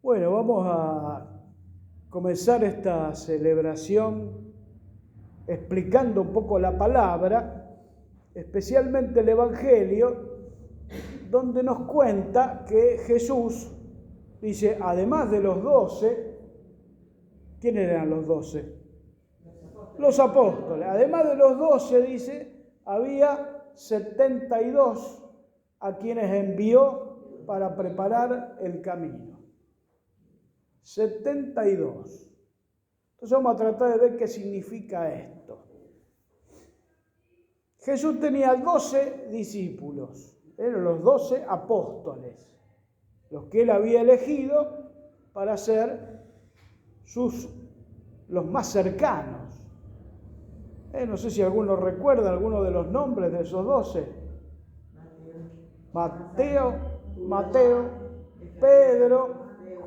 Bueno, vamos a comenzar esta celebración explicando un poco la palabra, especialmente el Evangelio, donde nos cuenta que Jesús dice, además de los 12, ¿quiénes eran los 12? Los apóstoles. Además de los 12, dice, había 72 a quienes envió para preparar el camino. 72. Entonces vamos a tratar de ver qué significa esto. Jesús tenía 12 discípulos, eran los 12 apóstoles, los que él había elegido para ser los más cercanos. No sé si alguno recuerda alguno de los nombres de esos 12. Mateo, Pedro,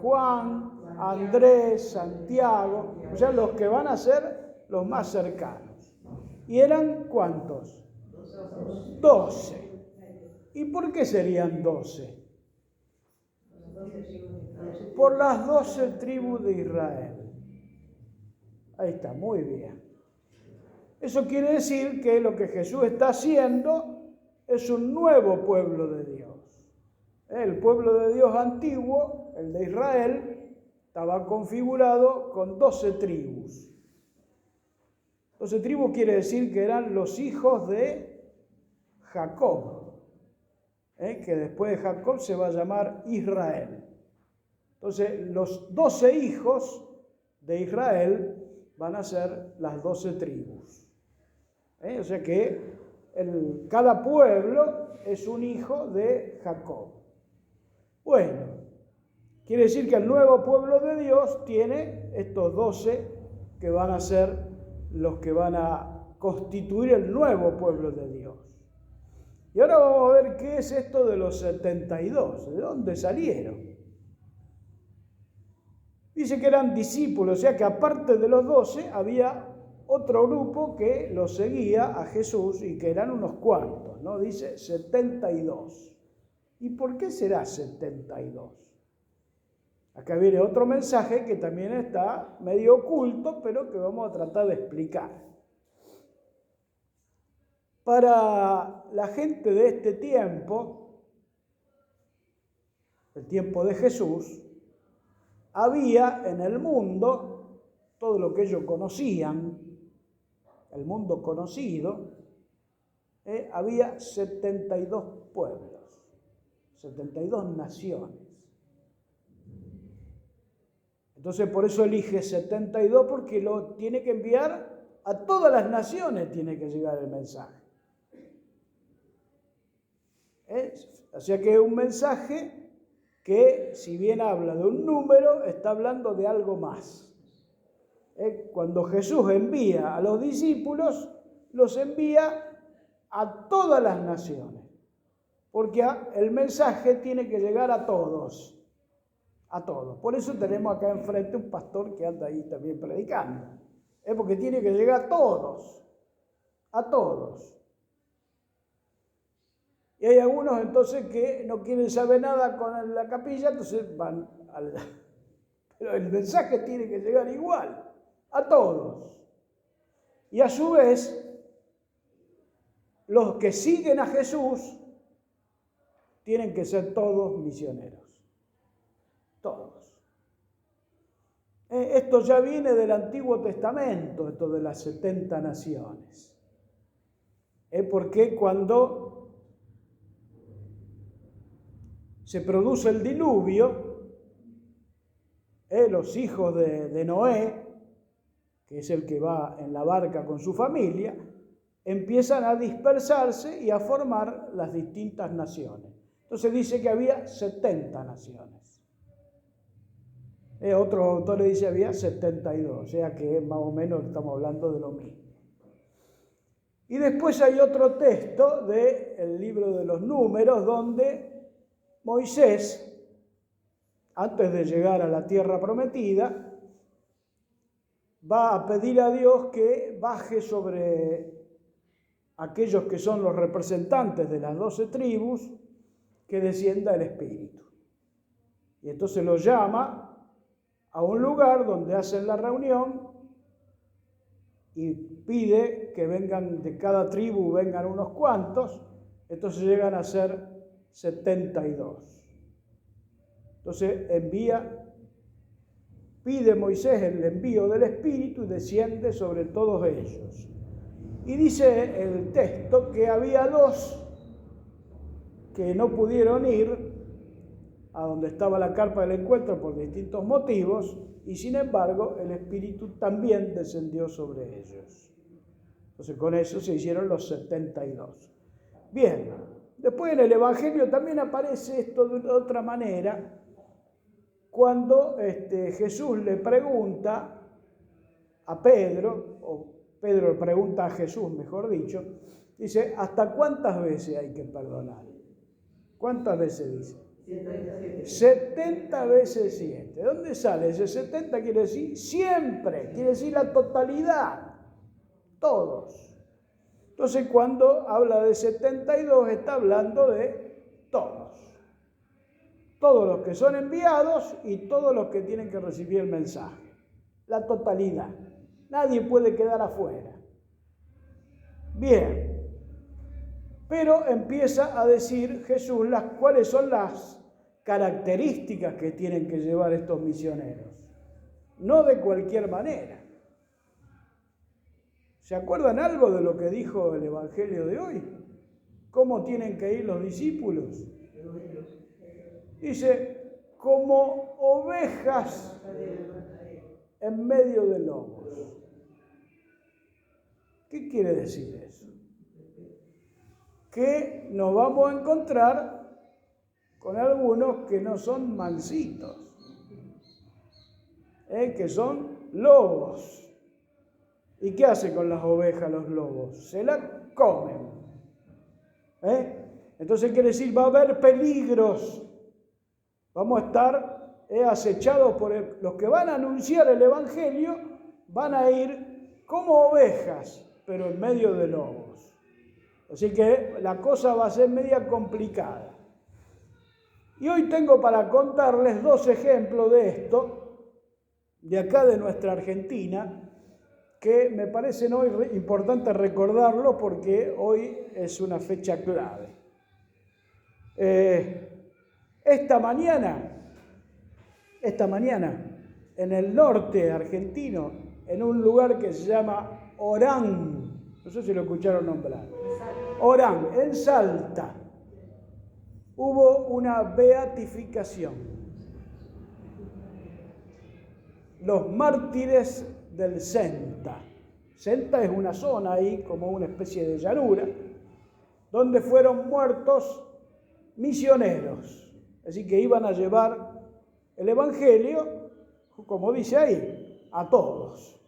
Juan, Andrés, Santiago, o sea, los que van a ser los más cercanos. ¿Y eran cuántos? 12. ¿Y por qué serían 12? Por las 12 tribus de Israel. Ahí está, muy bien. Eso quiere decir que lo que Jesús está haciendo es un nuevo pueblo de Dios. El pueblo de Dios antiguo, el de Israel, estaba configurado con 12 tribus. 12 tribus quiere decir que eran los hijos de Jacob, que después de Jacob se va a llamar Israel. Entonces, los 12 hijos de Israel van a ser las 12 tribus. O sea que cada pueblo es un hijo de Jacob. Bueno, quiere decir que el nuevo pueblo de Dios tiene estos 12 que van a ser los que van a constituir el nuevo pueblo de Dios. Y ahora vamos a ver qué es esto de los 72, ¿de dónde salieron? Dice que eran discípulos, o sea que aparte de los 12 había otro grupo que los seguía a Jesús y que eran unos cuantos, ¿no? Dice 72. ¿Y por qué será 72? Acá viene otro mensaje que también está medio oculto, pero que vamos a tratar de explicar. Para la gente de este tiempo, el tiempo de Jesús, había en el mundo todo lo que ellos conocían, el mundo conocido, había 72 pueblos, 72 naciones. Entonces por eso elige 72, porque lo tiene que enviar a todas las naciones, tiene que llegar el mensaje. O sea que es un mensaje que, si bien habla de un número, está hablando de algo más. Cuando Jesús envía a los discípulos, los envía a todas las naciones, porque el mensaje tiene que llegar a todos. A todos. Por eso tenemos acá enfrente un pastor que anda ahí también predicando. Porque tiene que llegar a todos. A todos. Y hay algunos entonces que no quieren saber nada con la capilla, entonces van Pero el mensaje tiene que llegar igual. A todos. Y a su vez, los que siguen a Jesús tienen que ser todos misioneros. Todos. Esto ya viene del Antiguo Testamento, esto de las 70 naciones. Porque cuando se produce el diluvio, los hijos de Noé, que es el que va en la barca con su familia, empiezan a dispersarse y a formar las distintas naciones. Entonces dice que había 70 naciones. Otro autor le dice había 72, o sea que más o menos estamos hablando de lo mismo. Y después hay otro texto del libro de los Números donde Moisés, antes de llegar a la tierra prometida, va a pedir a Dios que baje sobre aquellos que son los representantes de las 12 tribus, que descienda el Espíritu. Y entonces los llama a un lugar donde hacen la reunión y pide que vengan de cada tribu, vengan unos cuantos, entonces llegan a ser 72. Entonces pide Moisés el envío del Espíritu y desciende sobre todos ellos. Y dice el texto que había 2 que no pudieron ir a donde estaba la carpa del encuentro por distintos motivos, y sin embargo el Espíritu también descendió sobre ellos. Entonces con eso se hicieron los 72. Bien, después en el Evangelio también aparece esto de otra manera, cuando Jesús le pregunta a Pedro, o Pedro le pregunta a Jesús, mejor dicho, dice, ¿hasta cuántas veces hay que perdonar? ¿Cuántas veces dice? 70 veces 7. ¿Dónde sale ese 70? Quiere decir siempre, quiere decir la totalidad, todos. Entonces cuando habla de 72 está hablando de todos. Todos los que son enviados y todos los que tienen que recibir el mensaje. La totalidad. Nadie puede quedar afuera. Bien. Pero empieza a decir Jesús cuáles son las características que tienen que llevar estos misioneros. No de cualquier manera. ¿Se acuerdan algo de lo que dijo el Evangelio de hoy? ¿Cómo tienen que ir los discípulos? Dice, como ovejas en medio de lobos. ¿Qué quiere decir eso? Que nos vamos a encontrar con algunos que no son mansitos, que son lobos. ¿Y qué hace con las ovejas los lobos? Se las comen. Entonces quiere decir, va a haber peligros. Vamos a estar acechados por los que van a anunciar el Evangelio, van a ir como ovejas, pero en medio de lobos. Así que la cosa va a ser media complicada. Y hoy tengo para contarles 2 ejemplos de esto, de acá de nuestra Argentina, que me parecen hoy importante recordarlo porque hoy es una fecha clave. Esta mañana, en el norte argentino, en un lugar que se llama Orán, no sé si lo escucharon nombrar, Orán, en Salta, hubo una beatificación. Los mártires del Senta. Senta es una zona ahí, como una especie de llanura, donde fueron muertos misioneros. Así que iban a llevar el Evangelio, como dice ahí, a todos.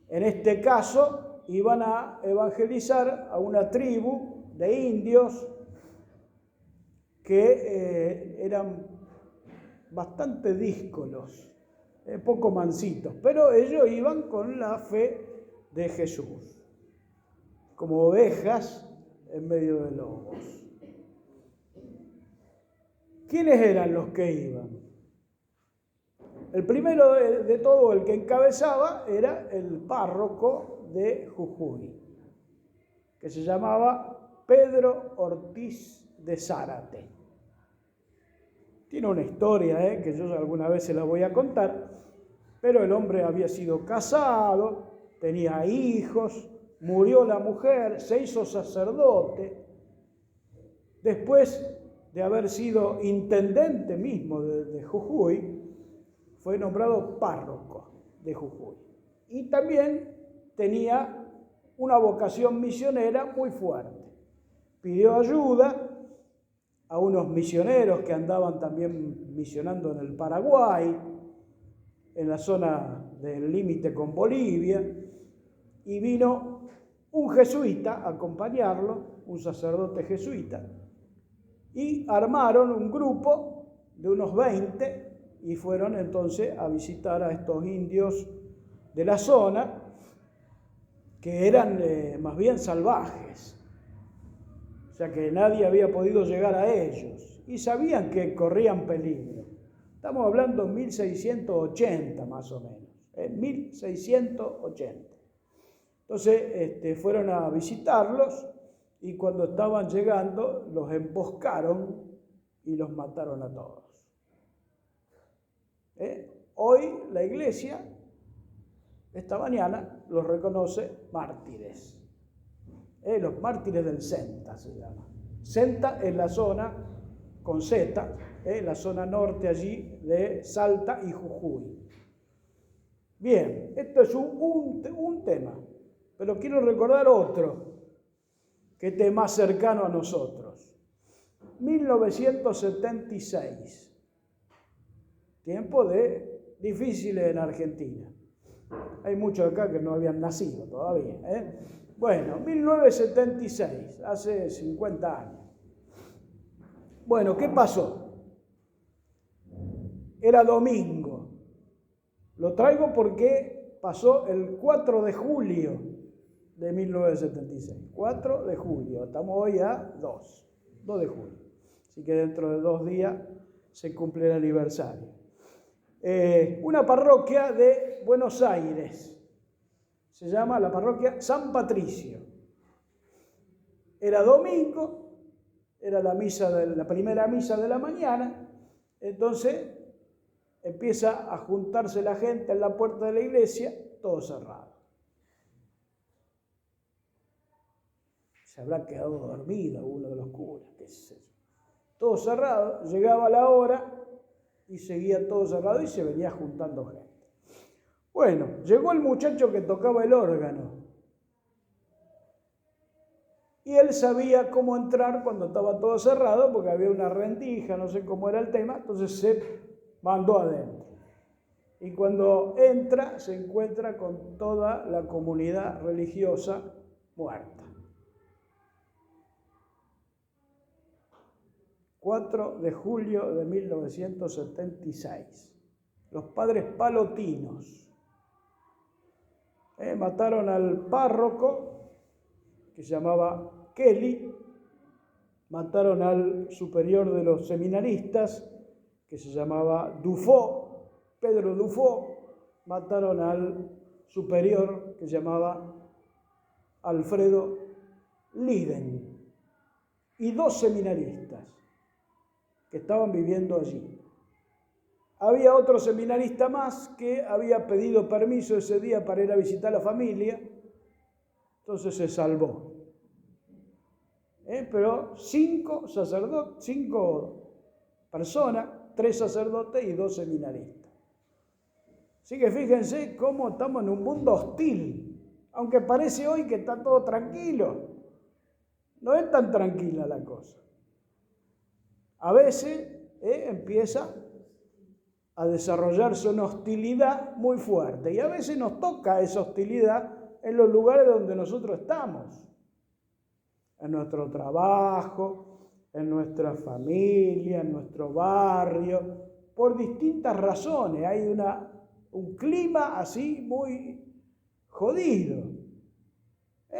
En este caso, iban a evangelizar a una tribu de indios que eran bastante díscolos, poco mansitos, pero ellos iban con la fe de Jesús, como ovejas en medio de lobos. ¿Quiénes eran los que iban? El primero de todo, el que encabezaba, era el párroco de Jujuy, que se llamaba Pedro Ortiz de Zárate. Tiene una historia que yo alguna vez se la voy a contar, pero el hombre había sido casado, tenía hijos, murió la mujer, se hizo sacerdote. Después de haber sido intendente mismo de Jujuy, fue nombrado párroco de Jujuy. Y también tenía una vocación misionera muy fuerte. Pidió ayuda a unos misioneros que andaban también misionando en el Paraguay, en la zona del límite con Bolivia, y vino un jesuita a acompañarlo, un sacerdote jesuita, y armaron un grupo de unos 20 y fueron entonces a visitar a estos indios de la zona, que eran más bien salvajes. O sea que nadie había podido llegar a ellos y sabían que corrían peligro. Estamos hablando de 1680 más o menos, 1680. Entonces fueron a visitarlos y cuando estaban llegando los emboscaron y los mataron a todos. Hoy la iglesia, esta mañana, los reconoce mártires. Los mártires del Senta se llama. Senta es la zona con Z, la zona norte allí de Salta y Jujuy. Bien, esto es un tema, pero quiero recordar otro que esté más cercano a nosotros. 1976, tiempo difíciles en Argentina. Hay muchos acá que no habían nacido todavía. Bueno, 1976, hace 50 años. Bueno, ¿qué pasó? Era domingo. Lo traigo porque pasó el 4 de julio de 1976. 4 de julio. Estamos hoy a 2 de julio. Así que dentro de 2 días se cumple el aniversario. Una parroquia de Buenos Aires. Se llama la parroquia San Patricio. Era domingo, era la primera misa de la mañana, entonces empieza a juntarse la gente en la puerta de la iglesia, todo cerrado. Se habrá quedado dormido uno de los curas, qué sé yo. Todo cerrado, llegaba la hora y seguía todo cerrado y se venía juntando gente. Bueno, llegó el muchacho que tocaba el órgano y él sabía cómo entrar cuando estaba todo cerrado porque había una rendija, no sé cómo era el tema, entonces se mandó adentro. Y cuando entra se encuentra con toda la comunidad religiosa muerta. 4 de julio de 1976. Los padres palotinos. Mataron al párroco, que se llamaba Kelly, mataron al superior de los seminaristas, que se llamaba Dufo, Pedro Dufo, mataron al superior, que se llamaba Alfredo Liden, y 2 seminaristas que estaban viviendo allí. Había otro seminarista más que había pedido permiso ese día para ir a visitar a la familia, entonces se salvó. Pero 5 personas, 3 sacerdotes y 2 seminaristas. Así que fíjense cómo estamos en un mundo hostil, aunque parece hoy que está todo tranquilo. No es tan tranquila la cosa. A veces empieza a desarrollarse una hostilidad muy fuerte y a veces nos toca esa hostilidad en los lugares donde nosotros estamos, en nuestro trabajo, en nuestra familia, en nuestro barrio, por distintas razones. Hay un clima así muy jodido.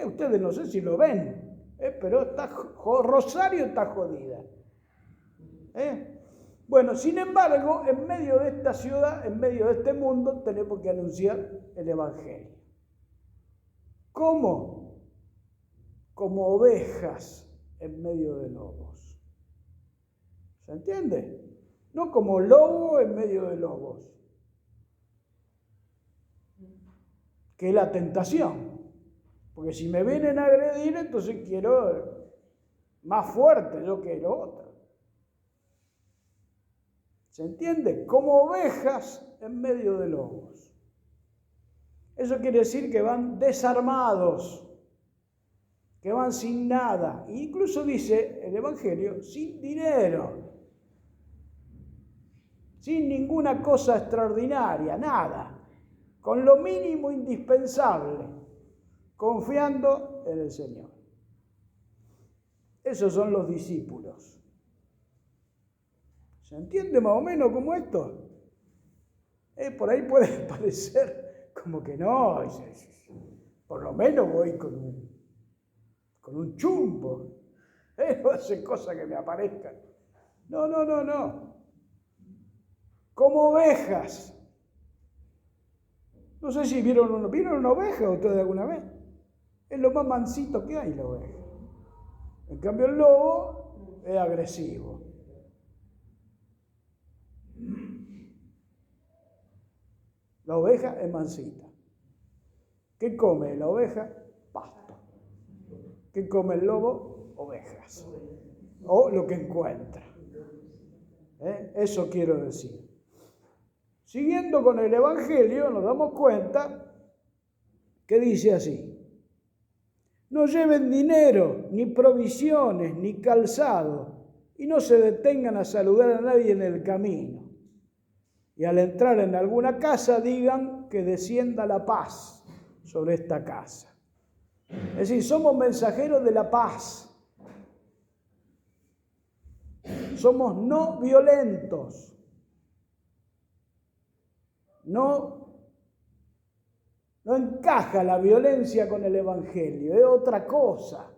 Ustedes no sé si lo ven, pero Rosario está jodida. Bueno, sin embargo, en medio de esta ciudad, en medio de este mundo, tenemos que anunciar el Evangelio. ¿Cómo? Como ovejas en medio de lobos. ¿Se entiende? No como lobo en medio de lobos. Que es la tentación. Porque si me vienen a agredir, entonces quiero más fuerte yo que lo otro. ¿Se entiende? Como ovejas en medio de lobos. Eso quiere decir que van desarmados, que van sin nada. E incluso dice el Evangelio, sin dinero, sin ninguna cosa extraordinaria, nada, con lo mínimo indispensable, confiando en el Señor. Esos son los discípulos. ¿Se entiende más o menos como esto? Por ahí puede parecer como que no, por lo menos voy con un chumbo, no hace cosas que me aparezcan. No. como ovejas. No sé si vieron una oveja ustedes alguna vez. Es lo más mansito que hay la oveja. En cambio el lobo es agresivo. La oveja es mansita. ¿Qué come la oveja? Pasto. ¿Qué come el lobo? Ovejas. O lo que encuentra. Eso quiero decir. Siguiendo con el Evangelio, nos damos cuenta que dice así: no lleven dinero, ni provisiones, ni calzado, y no se detengan a saludar a nadie en el camino. Y al entrar en alguna casa, digan que descienda la paz sobre esta casa. Es decir, somos mensajeros de la paz. Somos no violentos. No encaja la violencia con el Evangelio, es otra cosa.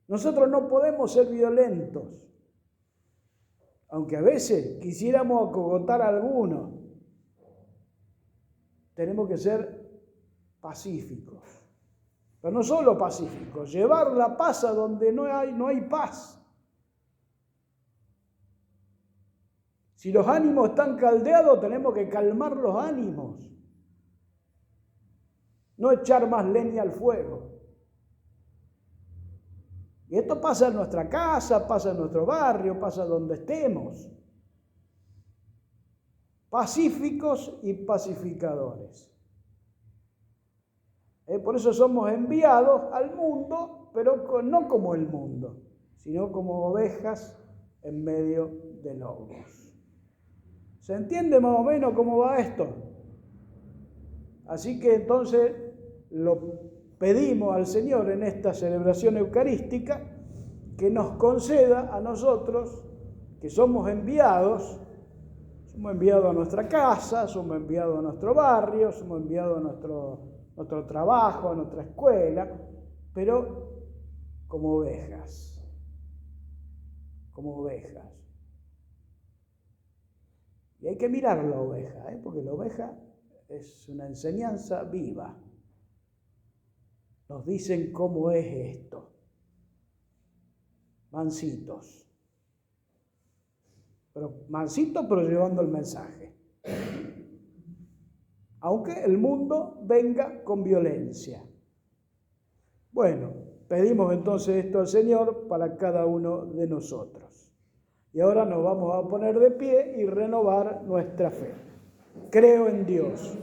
Nosotros no podemos ser violentos, aunque a veces quisiéramos acogotar a algunos. Tenemos que ser pacíficos, pero no solo pacíficos, llevar la paz a donde no hay paz. Si los ánimos están caldeados, tenemos que calmar los ánimos. No echar más leña al fuego. Y esto pasa en nuestra casa, pasa en nuestro barrio, pasa donde estemos. Pacíficos y pacificadores. Por eso somos enviados al mundo, pero no como el mundo, sino como ovejas en medio de lobos. ¿Se entiende más o menos cómo va esto? Así que entonces lo pedimos al Señor en esta celebración eucarística que nos conceda a nosotros, que somos enviados a nuestra casa, somos enviados a nuestro barrio, somos enviados a nuestro trabajo, a nuestra escuela, pero como ovejas. Como ovejas. Y hay que mirar la oveja, porque la oveja es una enseñanza viva. Nos dicen cómo es esto. Mansitos. Mansitos, pero llevando el mensaje. Aunque el mundo venga con violencia. Bueno, pedimos entonces esto al Señor para cada uno de nosotros. Y ahora nos vamos a poner de pie y renovar nuestra fe. Creo en Dios,